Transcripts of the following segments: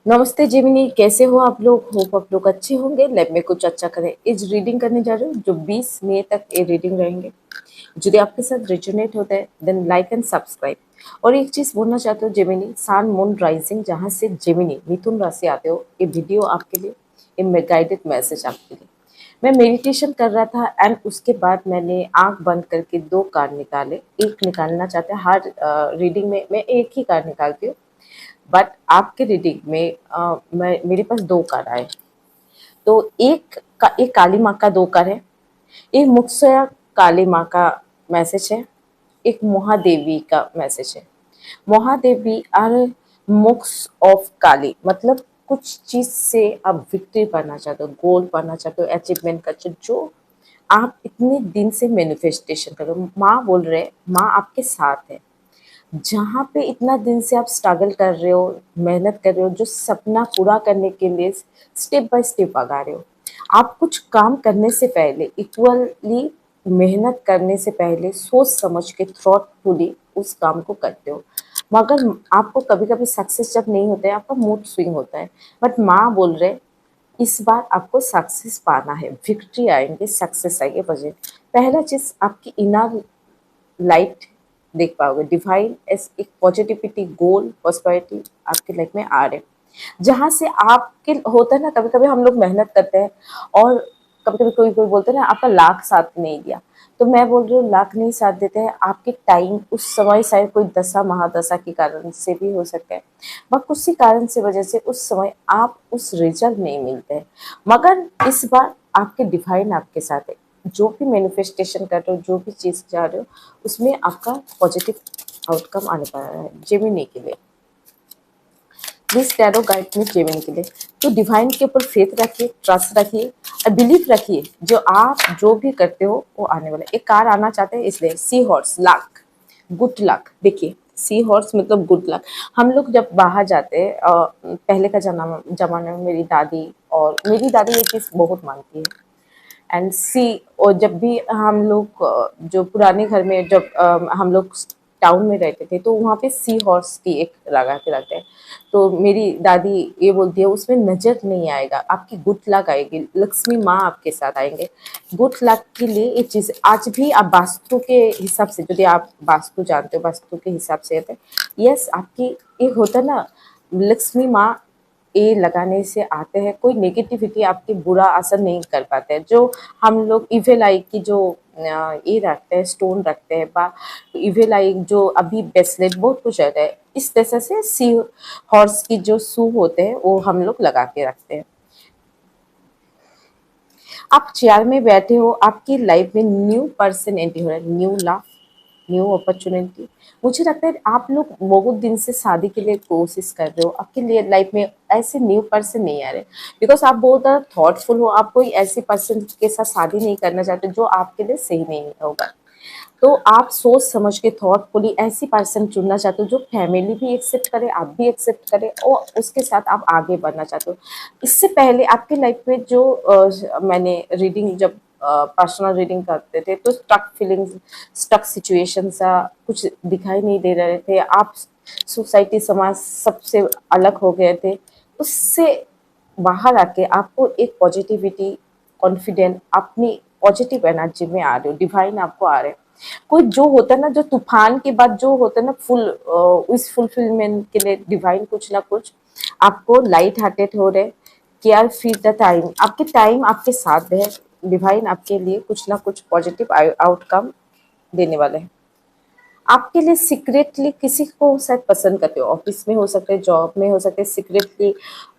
नमस्ते जेमिनी, कैसे हो आप लोग? होप आप लोग अच्छे होंगे। लैब में कुछ अच्छा करें। इस रीडिंग करने जा रहे हो जो 20 मई तक ये रीडिंग रहेंगे। यदि आपके साथ रेजोनेट होता है देन लाइक एंड सब्सक्राइब। और एक चीज बोलना चाहते हो जेमिनी, सन मून राइजिंग जहाँ से जेमिनी मिथुन राशि आते हो, ये वीडियो आपके लिए, ये गाइडेड मैसेज आपके लिए। मैं मेडिटेशन कर रहा था एंड उसके बाद मैंने आंख बंद करके दो कार्ड निकाले। एक निकालना चाहते हैं, हर रीडिंग में मैं एक ही कार्ड निकालती हूँ, बट आपके रीडिंग में मेरे पास दो कार्ड आए। तो एक काली माँ का दो कार्ड है, एक मुक्सया काली माँ का मैसेज है, एक महादेवी का मैसेज है। महादेवी आर मुक्स ऑफ काली, मतलब कुछ चीज से आप विक्ट्री पाना चाहते हो, गोल पाना चाहते हो, अचीवमेंट का जो आप इतने दिन से मैनिफेस्टेशन करो। माँ बोल रहे हैं, माँ आपके साथ है। जहाँ पे इतना दिन से आप स्ट्रगल कर रहे हो, मेहनत कर रहे हो, जो सपना पूरा करने के लिए स्टेप बाय स्टेप आगा रहे हो। आप कुछ काम करने से पहले, इक्वली मेहनत करने से पहले सोच समझ के थॉटफुली उस काम को करते हो। मगर आपको कभी कभी सक्सेस जब नहीं होता है, आपका मूड स्विंग होता है। बट माँ बोल रहे, इस बार आपको सक्सेस पाना है, विक्ट्री आएंगे, सक्सेस आएंगे। बजे पहला चीज आपकी इनर लाइट देख पाओगे, डिवाइन एस एक पॉजिटिविटी, गोल, प्रॉस्पेरिटी आपकी लाइफ में आ रहे, जहाँ से आपके होता है ना। कभी कभी हम लोग मेहनत करते हैं और कभी कभी कोई कोई बोलते हैं ना आपका लाख साथ नहीं दिया। तो मैं बोल रही हूँ, लाख नहीं साथ देते हैं, आपके टाइम उस समय शायद कोई दशा महादशा के कारण से भी हो सकता है, मगर किसी कारण से वजह से उस समय आप उस रिजल्ट नहीं मिलते हैं। मगर इस बार आपके डिवाइन आपके साथ है। जो भी मैनिफेस्टेशन कर रहे हो, जो भी चीज चाह रहे हो, उसमें आपका पॉजिटिव आउटकम आने पा रहा है जेमिनी के लिए। प्लीज टैरो गाइड में जेमिनी के लिए। तो डिवाइन के ऊपर फेथ रखिए, ट्रस्ट रखिए और बिलीफ रखिए, जो आप जो भी करते हो वो आने वाला है। एक कार आना चाहते हैं, इसलिए sea horse luck, good luck. देखिए, सी हॉर्स मतलब गुड लक। हम लोग जब बाहर जाते हैं, पहले का जमाने में मेरी दादी ये चीज़ बहुत मानती है। एंड सी, और जब भी हम लोग जो पुराने घर में जब हम लोग टाउन में रहते थे, तो वहाँ पे सी हॉर्स की एक लगा के रखते हैं। तो मेरी दादी ये बोलती है, उसमें नजर नहीं आएगा, आपकी गुड लक आएगी, लक्ष्मी माँ आपके साथ आएंगे। गुड लक के लिए ये चीज आज भी आप वास्तु के हिसाब से, यदि आप वास्तु जानते हो, वास्तु के हिसाब से यस, आपकी एक होता है ना, लक्ष्मी माँ ये लगाने से आते हैं, कोई नेगेटिविटी आपके बुरा असर नहीं कर पाते हैं। जो हम लोग इविल आई की जो ये रखते हैं, स्टोन रखते हैं, बा इविल आई जो अभी ब्रेसलेट बहुत कुछ रहता है, इस तरह से सी हॉर्स की जो शू होते हैं वो हम लोग लगा के रखते हैं। आप चेयर में बैठे हो, आपकी लाइफ में न्यू पर्सन एंट्री हो रहा है, न्यू लव, न्यू अपॉर्चुनिटी। मुझे लगता है आप लोग बहुत दिन से शादी के लिए कोशिश कर रहे हो, आपके लिए लाइफ में ऐसे न्यू पर्सन नहीं आ रहे, बिकॉज आप बहुत ज़्यादा थॉटफुल हो। आप कोई ऐसे पर्सन के साथ शादी नहीं करना चाहते जो आपके लिए सही नहीं होगा। तो आप सोच समझ के थॉटफुली ऐसी पर्सन चुनना चाहते हो जो फैमिली भी एक्सेप्ट करे, आप भी एक्सेप्ट करे, और उसके साथ आप आगे बढ़ना चाहते हो। इससे पहले आपके लाइफ में जो मैंने रीडिंग जब पर्सनल रीडिंग करते थे, तो स्टक फीलिंग्स, स्टक सिचुएशन सा कुछ दिखाई नहीं दे रहे थे। आप सोसाइटी, समाज सबसे अलग हो गए थे। उससे बाहर आके आपको एक पॉजिटिविटी, कॉन्फिडेंट, अपनी पॉजिटिव एनर्जी में आ रहे हो, डिवाइन आपको आ रहे हैं। कोई जो होता है ना, जो तूफान के बाद जो होता है ना, उस फुलफिलमेंट के लिए डिवाइन कुछ ना कुछ आपको लाइट हार्टेड हो रहे, केयर फी द टाइम, आपके टाइम आपके साथ है। डिवाइन आपके लिए कुछ ना कुछ पॉजिटिव आउटकम देने वाले हैं। आपके लिए सीक्रेटली किसी को शायद पसंद करते हो, ऑफिस में हो सकते हैं, जॉब में हो सकते हैं, सीक्रेटली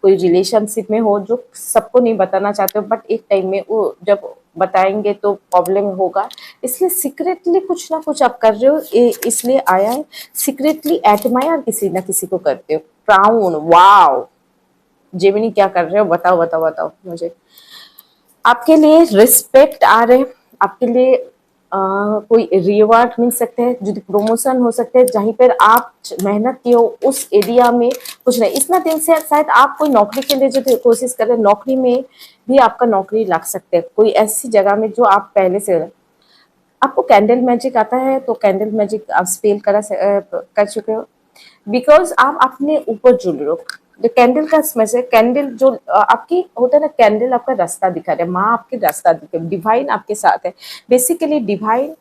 कोई रिलेशनशिप में हो जो सबको नहीं बताना चाहते हो, बट एक टाइम में वो जब बताएंगे तो प्रॉब्लम होगा, इसलिए सीक्रेटली कुछ ना कुछ आप कर रहे हो। इसलिए आया है, सीक्रेटली एडमायर किसी ना किसी को करते हो। प्राउन, वाओ, जेमिनी क्या कर रहे हो, बताओ बताओ बताओ मुझे। आपके लिए रिस्पेक्ट आ रहे, आपके लिए कोई रिवार्ड मिल सकते हैं, जो प्रमोशन हो सकते हैं, जहीं पर आप मेहनत की हो उस एरिया में कुछ नहीं। इतना दिन से शायद आप कोई नौकरी के लिए जो कोशिश कर रहे हैं, नौकरी में भी आपका नौकरी लग सकते हैं, कोई ऐसी जगह में जो आप पहले से। आपको कैंडल मैजिक आता है, तो कैंडल मैजिक आप स्पेल कर चुके हो, बिकॉज आप अपने ऊपर जुड़ रहे हो। जो कैंडल का मैसेज, कैंडल जो आपकी होता है ना, कैंडल आपका रास्ता दिखा रहा है, माँ आपके रास्ता दिखा रही है, डिवाइन आपके साथ है। बेसिकली डिवाइन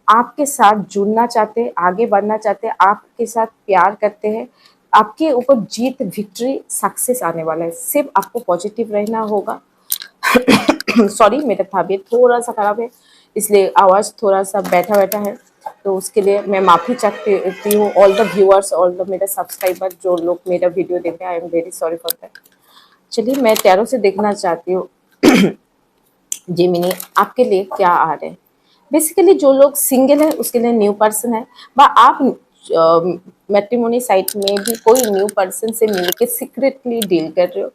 आपके साथ जुड़ना चाहते हैं, आगे बढ़ना चाहते हैं, आपके साथ प्यार करते हैं, आपके ऊपर जीत, विक्ट्री, सक्सेस आने वाला है। सिर्फ आपको पॉजिटिव रहना होगा। सॉरी, मेरा तबीयत थोड़ा सा खराब है, इसलिए आवाज़ थोड़ा सा बैठा बैठा है, तो उसके लिए मैं माफ़ी चाहती हूँ। All the viewers, all the मेरे सब्सक्राइबर, जो लोग मेरा वीडियो देख रहे हैं, I am very sorry for that. चलिए, मैं टैरो से देखना चाहती हूँ जेमिनी आपके लिए क्या आ रहे हैं। बेसिकली जो लोग सिंगल है उसके लिए न्यू पर्सन है, बा आप मैट्रिमोनी साइट में भी कोई न्यू पर्सन से मिलके सीक्रेटली डील कर रहे हो,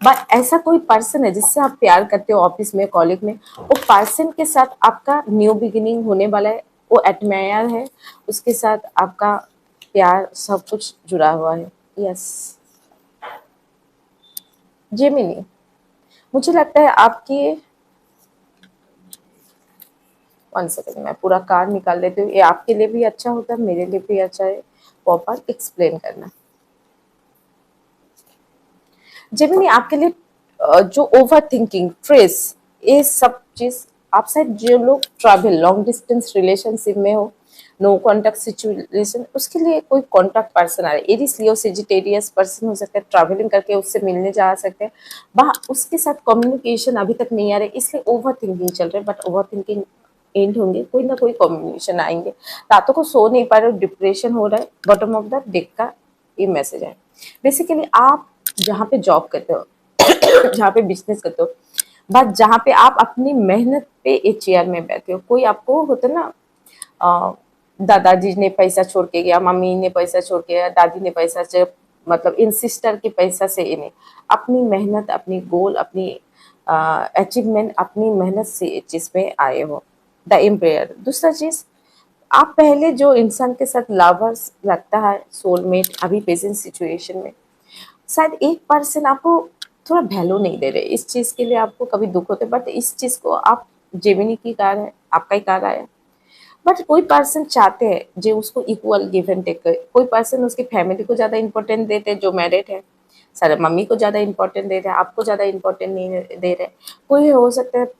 बट ऐसा कोई पर्सन है जिससे आप प्यार करते हो, ऑफिस में, कॉलेज में, वो पर्सन के साथ आपका न्यू बिगिनिंग होने वाला है। वो एडमायर है, उसके साथ आपका प्यार सब कुछ जुड़ा हुआ है। यस जेमिनी, मुझे लगता है आपकी, 1 सेकेंड, मैं पूरा कार्ड निकाल लेती हूँ। ये आपके लिए भी अच्छा होता है, मेरे लिए भी अच्छा है प्रॉपर एक्सप्लेन करना। जेमिनी आपके लिए जो ओवर थिंकिंग, स्ट्रेस, ये सब चीज, आप शायद जो लोग ट्रैवल, लॉन्ग डिस्टेंस रिलेशनशिप में हो, नो कॉन्टैक्ट सिचुएशन, उसके लिए कोई कॉन्टैक्ट पर्सन आ रहा है। एरिस, लियो, सेजिटेरियस पर्सन हो सकता है, ट्रैवलिंग करके उससे मिलने जा सकते हैं, वह उसके साथ कम्युनिकेशन अभी तक नहीं आ रहा है, इसलिए ओवर थिंकिंग चल रहा है। बट ओवर थिंकिंग एंड होंगे, कोई ना कोई कम्युनिकेशन आएंगे। रातों को सो नहीं पा रहे हो, डिप्रेशन हो रहा है, बॉटम ऑफ द डेक का ये मैसेज है। बेसिकली आप जहाँ पे जॉब करते हो, जहाँ पे बिजनेस करते हो, बट जहाँ पे आप अपनी मेहनत पे एक चेयर में बैठे हो, कोई आपको होता है ना, अ, दादाजी ने पैसा छोड़ के गया, मम्मी ने पैसा छोड़ के गया, दादी ने पैसा मतलब इन सिस्टर के पैसा से इन्हें अपनी मेहनत, अपनी गोल, अपनी अचीवमेंट, अपनी मेहनत से इस चीज में आए हो। The empire. दूसरा चीज, आप पहले जो इंसान के साथ लवर्स लगता है, सोलमेट, अभी प्रेजेंट सिचुएशन में शायद एक पर्सन आपको थोड़ा वैल्यू नहीं दे रहे, इस चीज के लिए आपको कभी दुख होते, बट इस चीज को आप, जेमिनी की कार है, आपका ही कार आया, बट कोई पर्सन चाहते हैं जो उसको इक्वल गिव एंड टेक करे। कोई पर्सन उसकी फैमिली को ज्यादा इंपॉर्टेंट देते हैं, जो मैरिड है, सारे मम्मी को ज्यादा इंपॉर्टेंट दे रहे हैं, आपको ज्यादा इंपॉर्टेंट नहीं दे रहे। कोई हो सकता है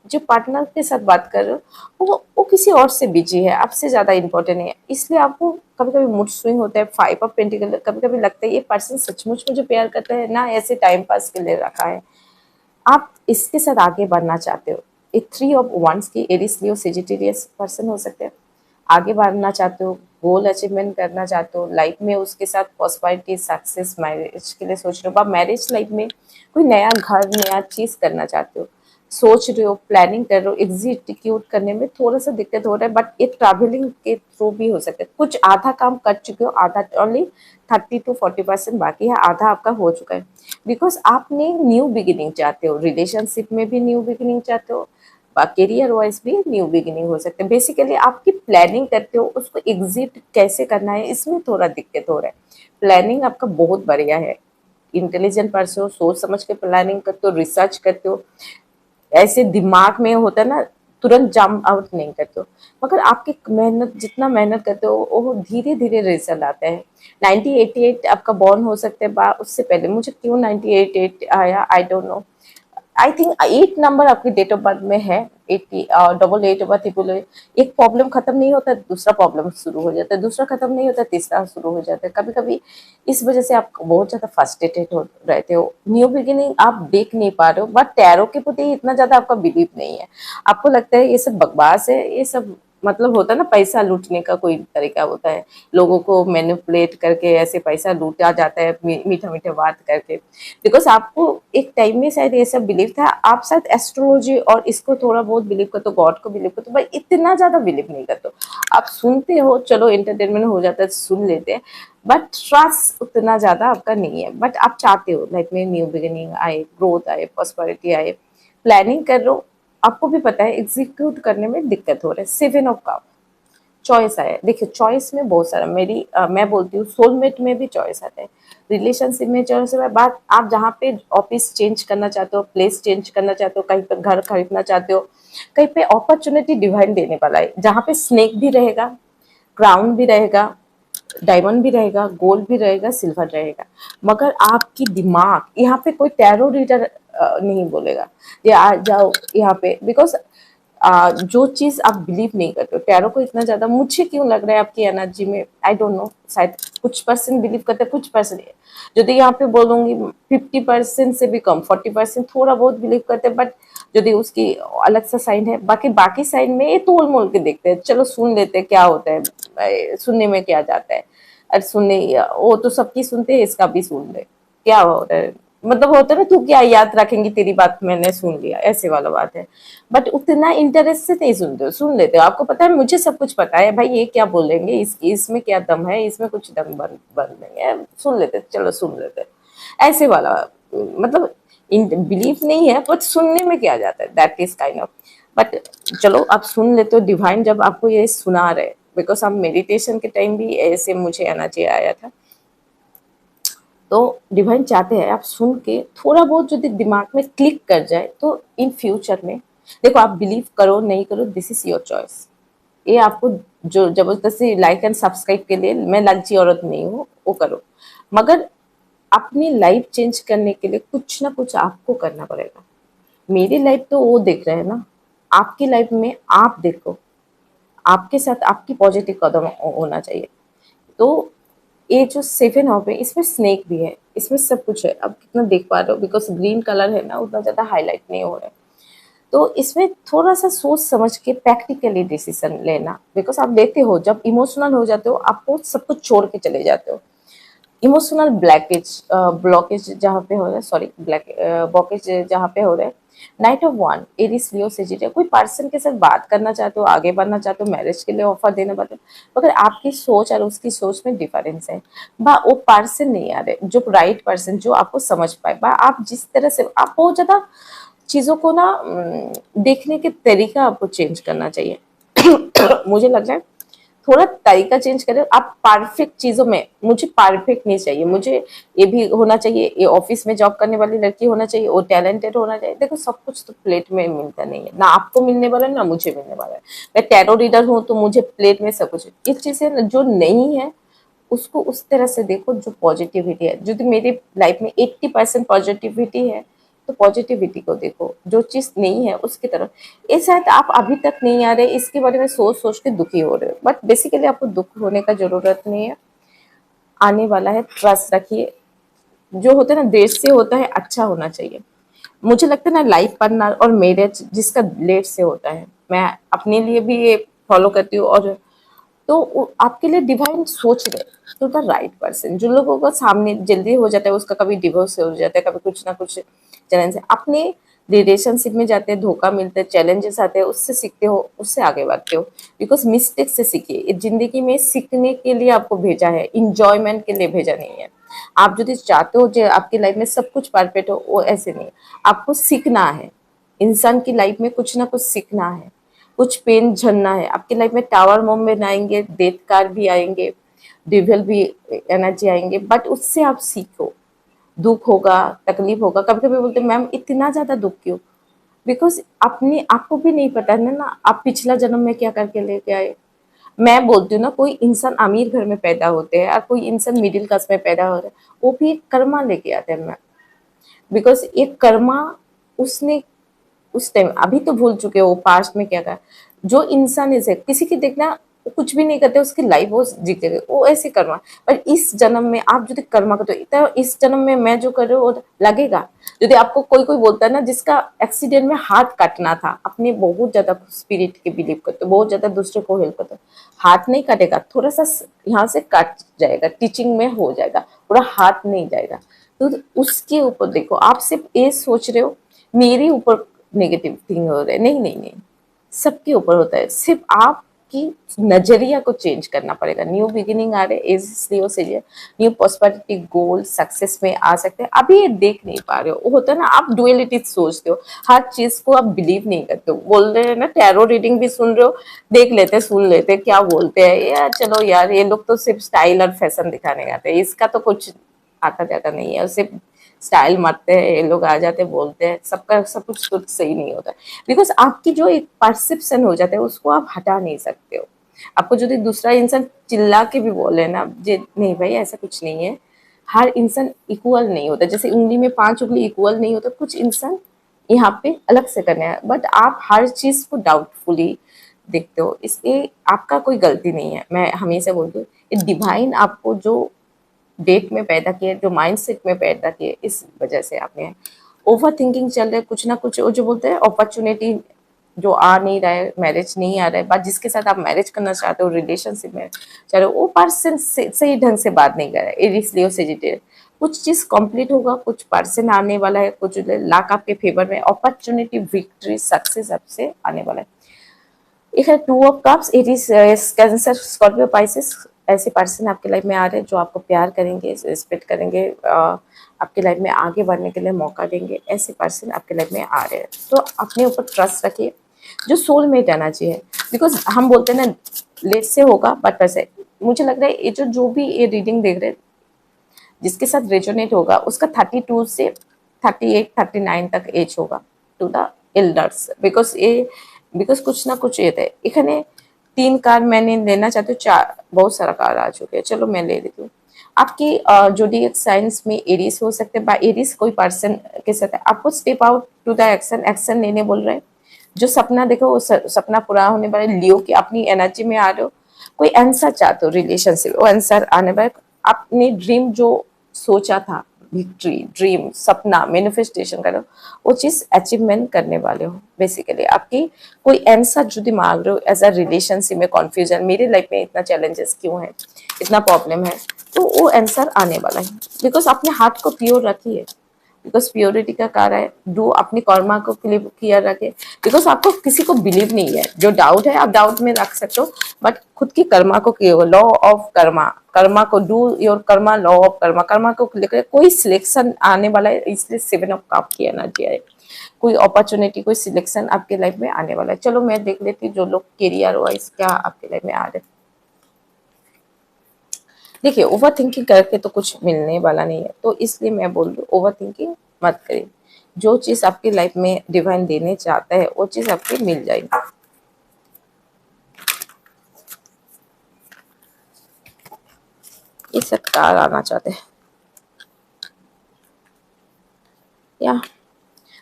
जो पार्टनर के साथ बात कर रहे हो, वो किसी और से बिजी है, आपसे ज्यादा इंपॉर्टेंट है, इसलिए आपको कभी कभी मूड स्विंग होता है। 5 ऑफ पेंटिकल, कभी कभी लगता है ये पर्सन सचमुच मुझे प्यार करता है ना, ऐसे टाइम पास के लिए रखा है। आप इसके साथ आगे बढ़ना चाहते हो। एक 3 ऑफ वंस की एरिस, लियो, सेजिटेरियस पर्सन हो सकते हैं, आगे बढ़ना चाहते हो, गोल अचीवमेंट करना चाहते हो लाइफ में, उसके साथ पॉसिबिलिटी, सक्सेस, मैरिज के लिए सोच रहे हो, आप मैरिज लाइफ में कोई नया घर, नया चीज करना चाहते हो, सोच रहे हो, प्लानिंग कर रहे हो, एग्जीक्यूट करने में थोड़ा सा दिक्कत हो रहा है, बट ये ट्रैवलिंग के थ्रू भी हो सकता है। कुछ आधा काम कर चुके हो, आधा ओनली 30 to 40% बाकी है, आधा आपका हो चुका है। बिकॉज आपने न्यू बिगिनिंग चाहते हो, रिलेशनशिप में भी न्यू बिगिनिंग चाहते हो, करियर वाइज भी न्यू बिगिनिंग हो सकते हैं। बेसिकली आपकी प्लानिंग करते हो, उसको एग्जिट कैसे करना है, इसमें थोड़ा दिक्कत हो रहा है। प्लानिंग आपका बहुत बढ़िया है, इंटेलिजेंट पर्सन हो, सोच समझ के प्लानिंग करते हो, रिसर्च करते हो, ऐसे दिमाग में होता है ना, तुरंत जंप आउट नहीं करते हो, मगर आपकी मेहनत, जितना मेहनत करते हो वो धीरे धीरे रिजल्ट आता है। 1988 आपका बॉर्न हो सकता है, बा उससे पहले, मुझे क्यों 1988 आया I don't know. I think 8 number आपकी डेट ऑफ बर्थ में है, 80, 88 एक प्रॉब्लम खत्म नहीं होता, दूसरा प्रॉब्लम शुरू हो जाता है, दूसरा खत्म नहीं होता, तीसरा शुरू हो जाता है। कभी कभी इस वजह से आप बहुत ज्यादा फ्रस्ट्रेटेड हो रहते हो, न्यू बिगिनिंग आप देख नहीं पा रहे हो, बट टैरो के प्रति इतना ज्यादा आपका बिलीव नहीं है। आपको लगता है ये सब बकवास है, ये सब मतलब होता है ना, पैसा लूटने का कोई तरीका होता है, लोगों को मैनिपुलेट करके ऐसे पैसा लूटा जाता है, मीठा मीठा बात करके। बिकॉज आपको एक टाइम में शायद ये सब बिलीव था, आप शायद एस्ट्रोलॉजी और इसको थोड़ा बहुत बिलीव करते हो, गॉड को बिलीव करते हो, भाई इतना ज्यादा बिलीव नहीं करते हो। आप सुनते हो, चलो एंटरटेनमेंट हो जाता है, सुन लेते हैं, बट ट्रस्ट उतना ज्यादा आपका नहीं है। बट आप चाहते हो लाइफ में न्यू बिगिनिंग आए, ग्रोथ आए, प्रॉस्पेरिटी आए, प्लानिंग कर रहे हो, आपको भी पता है एग्जीक्यूट करने में दिक्कत हो रहा है। 7 ऑफ कप, चॉइस आया है। देखिए चॉइस में बहुत सारा, मैं बोलती हूँ सोलमेट में भी चॉइस आता है, रिलेशनशिप में चॉइस है। बात आप जहाँ पे ऑफिस चेंज करना चाहते हो, प्लेस चेंज करना चाहते हो, कहीं पे घर खरीदना चाहते हो, कहीं पे अपॉर्चुनिटी डिवाइन देने वाला है, जहाँ पे स्नेक भी रहेगा, क्राउन भी रहेगा, डायमंड भी रहेगा, गोल्ड भी रहेगा, सिल्वर रहेगा, मगर आपकी दिमाग यहाँ पे कोई टैरो रीडर नहीं बोलेगा ये आ जाओ यहाँ पे, बिकॉज जो चीज आप बिलीव नहीं करते हो, टैरो को इतना ज्यादा मुझे क्यों लग रहा है आपकी एनर्जी में, आई डोंट नो, शायद कुछ परसेंट बिलीव करते हैं, कुछ परसेंट, यदि यहाँ पे बोलूंगी 50% से भी कम, 40% थोड़ा बहुत बिलीव करते हैं, बट यदि उसकी अलग सा साइन है, बाकी बाकी साइन में ये तोल मोल के देखते हैं, चलो सुन लेते हैं क्या होता है, सुनने में क्या जाता है, अरे सुनने वो तो सबकी सुनते हैं, इसका भी सुन ले क्या हो रहा है, मतलब होता है ना, तू क्या याद रखेंगी, तेरी बात मैंने सुन लिया, ऐसे वाला बात है। बट उतना इंटरेस्ट से नहीं सुनते हो, सुन लेते हो, आपको पता है मुझे सब कुछ पता है भाई, ये क्या बोलेंगे, इसमें क्या दम है, इसमें कुछ दम बन बन देंगे, सुन लेते, चलो सुन लेते, ऐसे वाला, मतलब बिलीव नहीं है, बट सुनने में क्या जाता है, that is kind of, but चलो आप सुन लेते हो, डिवाइन जब आपको ये सुना रहे, बिकॉज आप मेडिटेशन के टाइम भी ऐसे मुझे एनर्जी आया था, तो डिवाइन चाहते हैं आप सुन के थोड़ा बहुत यदि दिमाग में क्लिक कर जाए, तो इन फ्यूचर में देखो, आप बिलीव करो नहीं करो, दिस इज योर चॉइस, ये आपको जो जबरदस्ती लाइक एंड सब्सक्राइब के लिए, मैं लालची औरत नहीं हूँ, वो करो, मगर अपनी लाइफ चेंज करने के लिए कुछ ना कुछ आपको करना पड़ेगा। मेरी लाइफ तो वो देख रहे हैं ना, आपकी लाइफ में आप देखो, आपके साथ आपकी पॉजिटिव कदम होना चाहिए। तो ये जो 7 ऑफ है, इसमें स्नेक भी है, इसमें सब कुछ है, अब कितना देख पा रहे हो, बिकॉज ग्रीन कलर है ना, उतना ज्यादा हाईलाइट नहीं हो रहा है, तो इसमें थोड़ा सा सोच समझ के प्रैक्टिकली डिसीजन लेना, बिकॉज आप लेते हो, जब इमोशनल हो जाते हो आपको सब कुछ छोड़ के चले जाते हो, इमोशनल ब्लॉकेज जहाँ पे हो रहा है, सॉरी ब्लैक ब्लॉकेज जहाँ पे हो रहा है, night of one, Aries Leo Sagittarius, कोई पर्सन के साथ बात करना चाहते हो, आगे बढ़ना चाहते हो, मैरिज के लिए ऑफर देना चाहते हो, मगर आपकी सोच और उसकी सोच में डिफरेंस है, बा वो पर्सन नहीं आ रहे जो राइट पर्सन, जो आपको समझ पाए, बा आप जिस तरह से, आप बहुत ज्यादा चीजों को ना देखने के तरीका आपको चेंज करना चाहिए। मुझे लग रहा है थोड़ा तरीका चेंज करें आप, परफेक्ट चीजों में, मुझे परफेक्ट नहीं चाहिए, मुझे ये भी होना चाहिए, ये ऑफिस में जॉब करने वाली लड़की होना चाहिए, वो टैलेंटेड होना चाहिए, देखो सब कुछ तो प्लेट में मिलता नहीं है ना, आपको मिलने वाला है ना मुझे मिलने वाला है, मैं टैरो रीडर हूँ तो मुझे प्लेट में सब कुछ, ये चीजें जो नहीं है उसको उस तरह से देखो, जो पॉजिटिविटी है, जो मेरी लाइफ में 80% पॉजिटिविटी है, तो पॉजिटिविटी को देखो, जो चीज नहीं है उसकी तरफ, ये शायद आप अभी तक नहीं आ रहे, इसके बारे में सोच सोच के दुखी हो रहे हो, बट बेसिकली आपको दुख होने का जरूरत नहीं है, आने वाला है, ट्रस्ट रखिए, जो होता है ना देर से होता है, अच्छा होना चाहिए। मुझे लगता है ना, लाइफ पार्टनर और मैरिज जिसका लेट से होता है, मैं अपने लिए भी ये फॉलो करती हूँ, और तो आपके लिए डिवाइन सोच रहे तो द राइट पर्सन, जो लोगों का सामने जल्दी हो जाता है, उसका कभी डिवोर्स हो जाता है, कभी कुछ ना कुछ चैलेंज है, अपने रिलेशनशिप में जाते हैं, धोखा मिलता है, चैलेंजेस आते हैं, उससे सीखते हो, उससे आगे बढ़ते हो, बिकॉज मिस्टेक से सीखिए, जिंदगी में सीखने के लिए आपको भेजा है, इंजॉयमेंट के लिए भेजा नहीं है। आप यदि चाहते हो जो आपकी लाइफ में सब कुछ परफेक्ट हो, वो ऐसे नहीं, आपको सीखना है, इंसान की लाइफ में कुछ ना कुछ सीखना है, कुछ पेन झेलना है, आपकी लाइफ में टावर मोमेंट आएंगे, डेथ कार भी आएंगे, डिविल भी एनर्जी आएंगे, बट उससे आप सीखो, दुख होगा, तकलीफ होगा, कभी कभी बोलते मैम इतना ज्यादा दुख क्यों, बिकॉज अपने आपको भी नहीं पता है ना आप पिछला जन्म में क्या करके लेके आए। मैं बोलती हूँ ना, कोई इंसान अमीर घर में पैदा होते हैं और कोई इंसान मिडिल क्लास में पैदा हो रहा है, वो भी एक कर्मा लेके आते हैं मैम, बिकॉज एक कर्मा उसने उस टाइम, अभी तो भूल चुके हो पास्ट में क्या कहा, जो इंसान इसे किसी की देखना, वो कुछ भी नहीं करते, उसकी लाइफ वो जीते गए, वो ऐसे कर्मा, पर इस जन्म में आप यदि कर्मा करते हो, तो इस जन्म में मैं जो कर रही हूँ वो लगेगा। यदि आपको कोई कोई बोलता है ना, जिसका एक्सीडेंट में हाथ काटना था, अपने बहुत ज्यादा स्पिरिट के बिलीव करते हो, बहुत ज्यादा दूसरे को हेल्प करते हो, हाथ नहीं काटेगा, थोड़ा सा यहाँ से कट जाएगा, टीचिंग में हो जाएगा, पूरा हाथ नहीं जाएगा, तो उसके ऊपर देखो, आप सिर्फ ये सोच रहे हो मेरे ऊपर नेगेटिव थिंग हो रहा है, नहीं नहीं नहीं, सबके ऊपर होता है, सिर्फ आपकी नजरिया को चेंज करना पड़ेगा। न्यू बिगिनिंग आ रहे, इसलिए से न्यू प्रॉस्पेरिटी गोल सक्सेस में आ सकते हैं, अभी ये देख नहीं पा रहे हो, वो होता है ना आप डुअलिटी सोचते हो, हर चीज को आप बिलीव नहीं करते हो, बोल रहे हैं ना टैरो रीडिंग भी सुन रहे हो, देख लेते सुन लेते क्या बोलते हैं यार, चलो यार ये लोग तो सिर्फ स्टाइल और फैशन दिखाने आते हैं, इसका तो कुछ आता जाता नहीं है, सिर्फ स्टाइल मारते हैं ये लोग, आ जाते बोलते हैं, सबका सब कुछ तो सही नहीं होता, बिकॉज आपकी जो एक परसेप्शन हो जाता है उसको आप हटा नहीं सकते हो। आपको यदि दूसरा इंसान चिल्ला के भी बोले ना जे नहीं भाई ऐसा कुछ नहीं है, हर इंसान इक्वल नहीं होता, जैसे उंगली में 5 उंगली इक्वल नहीं होता, कुछ इंसान यहाँ पे अलग से करने हैं, बट आप हर चीज को डाउटफुली देखते हो, इसलिए आपका कोई गलती नहीं है। मैं हमेशा बोलती हूँ ये डिवाइन आपको जो डेट में पैदा किए, जो माइंडसेट में पैदा किए, इस वजह से आपने ओवर थिंकिंग चल रहा है, कुछ ना कुछ वो जो बोलते हैं अपॉर्चुनिटी जो आ नहीं रहा है, मैरिज नहीं आ रहा है, बट जिसके साथ आप मैरिज करना चाहते हो, रिलेशनशिप में चलो, वो पर्सन सही ढंग से बात नहीं कर रहा है, इसलिए सेजिटेड। कुछ चीज कंप्लीट होगा, कुछ पर्सन आने वाला है, कुछ लाख आपके फेवर में, अपॉर्चुनिटी, विक्ट्री, सक्सेस आपसे आने वाला है। एक है 2 of cups, it is cancer, Scorpio, Pisces, ऐसे पर्सन आपके लाइफ में आ रहे हैं जो आपको प्यार करेंगे, रिस्पेक्ट करेंगे, आपके लाइफ में आगे बढ़ने के लिए मौका देंगे, ऐसे पर्सन आपके लाइफ में आ रहे हैं। तो अपने ऊपर ट्रस्ट रखिए, जो सोलमेट आना चाहिए, बिकॉज हम बोलते हैं ना लेट से होगा बट वैसे मुझे लग रहा है ये जो भी ये रीडिंग देख रहे हैं जिसके साथ रेजोनेट होगा उसका 32 से 38 39 तक एज होगा टू द एल्डर्स, बिकॉज कुछ ना कुछ ये थे। इखने 3 कार मैंने लेना चाहती हूँ, 4 बहुत सारा कार आ चुके हैं, चलो मैं ले लेती हूँ। आपकी जोडिएक साइंस में एरीज हो सकते हैं, बाय एरीज कोई पर्सन के साथ है, आपको step out to the action, action लेने बोल रहे हैं। जो सपना देखो वो सपना पूरा होने वाला, लियो की अपनी एनर्जी में आ रहे हो, कोई आंसर चाहते हो रिलेशनशिप, वो आंसर आने वाला, अपने ड्रीम जो सोचा था, विक्ट्री, ड्रीम, सपना, मैनिफेस्टेशन करो, वो चीज अचीवमेंट करने वाले हो। बेसिकली आपकी कोई आंसर जो दिमाग रहे हो एज अ रिलेशनशिप में, कॉन्फ्यूजन, मेरे लाइफ में इतना चैलेंजेस क्यों है, इतना प्रॉब्लम है, तो वो आंसर आने वाला है, बिकॉज अपने हाथ को प्योर रखिए, बिकॉज प्योरिटी का कार्य है, डू अपनी कर्मा को क्लियर रखे, बिकॉज आपको किसी को बिलीव नहीं है, जो डाउट है आप डाउट में रख सकते हो, बट खुद की कर्मा को clear, law of karma, karma को do your karma, law of karma, karma को लेकर कोई सिलेक्शन आने वाला है, इसलिए 7 ऑफ कप की एनर्जी है, कोई अपॉर्चुनिटी, कोई सिलेक्शन आपके लाइफ में आने वाला है। चलो मैं देख लेती हूँ जो लोग कैरियर वाइज क्या आपके लाइफ में आ रहे हैं। देखिए ओवर थिंकिंग करके तो कुछ मिलने वाला नहीं है, तो इसलिए मैं बोल रही हूँ ओवर थिंकिंग मत करिए, जो चीज आपकी लाइफ में डिवाइन देने चाहता है वो चीज आपको मिल जाएगी। ये सत्कार आना चाहते हैं, या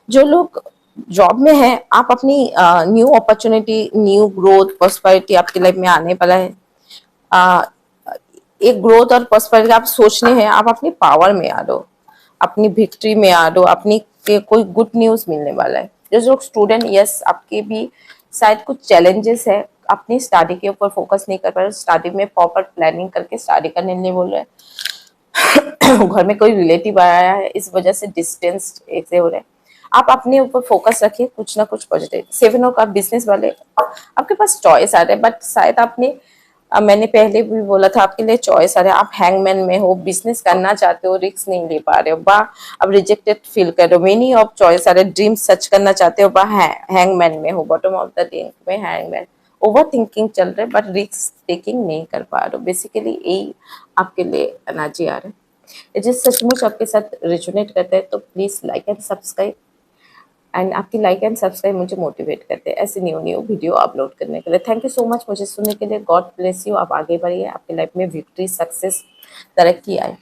जो लोग जॉब में है, आप अपनी new opportunity, new growth, prosperity आपकी लाइफ में आने वाला है। आ, एक ग्रोथ और प्रॉस्पेरिटी आप सोचने हैं, आप अपनी पावर में आ दो, अपनी विक्ट्री में आ दो, अपनी कोई गुड न्यूज मिलने वाला है। जो स्टूडेंट, यस आपके भी शायद कुछ चैलेंजेस है, अपनी स्टडी के ऊपर फोकस नहीं कर पा रहे, स्टडी में प्रॉपर प्लानिंग करके स्टडी करने नहीं बोल रहे, घर में कोई रिलेटिव आया है इस वजह से डिस्टेंस ऐसे हो रहे हैं, आप अपने ऊपर फोकस रखिए, कुछ ना कुछ पॉजिटिव। 7 का बिजनेस वाले आपके पास चॉइस आ रहे हैं, बट शायद आपने मैंने पहले भी बोला था आपके लिए चॉइस आ रहा है, आप हैंगमैन में हो, बिजनेस करना चाहते हो, रिस्क नहीं ले पा रहे हो, बा अब रिजेक्टेड फील कर रहे हो, मेनी ऑफ चॉइस आ रहे, ड्रीम सच करना चाहते हो, बा हैंगमैन में हो, बॉटम ऑफ द डे में हैंगमैन, ओवर थिंकिंग चल रहा है बट रिस्क टेकिंग नहीं कर पा रहे हो, बेसिकली यही आपके लिए एनर्जी आ रहा है। ये जिस सचमुच आपके साथ रिजोनेट करता है तो please like and subscribe, and आपकी लाइक एंड सब्सक्राइब मुझे मोटिवेट करते हैं ऐसे न्यू न्यू वीडियो अपलोड करने के लिए। थैंक यू सो मच मुझे सुनने के लिए, गॉड ब्लेस यू, आप आगे बढ़िए, आपकी लाइफ में विक्ट्री, सक्सेस, तरक्की आए।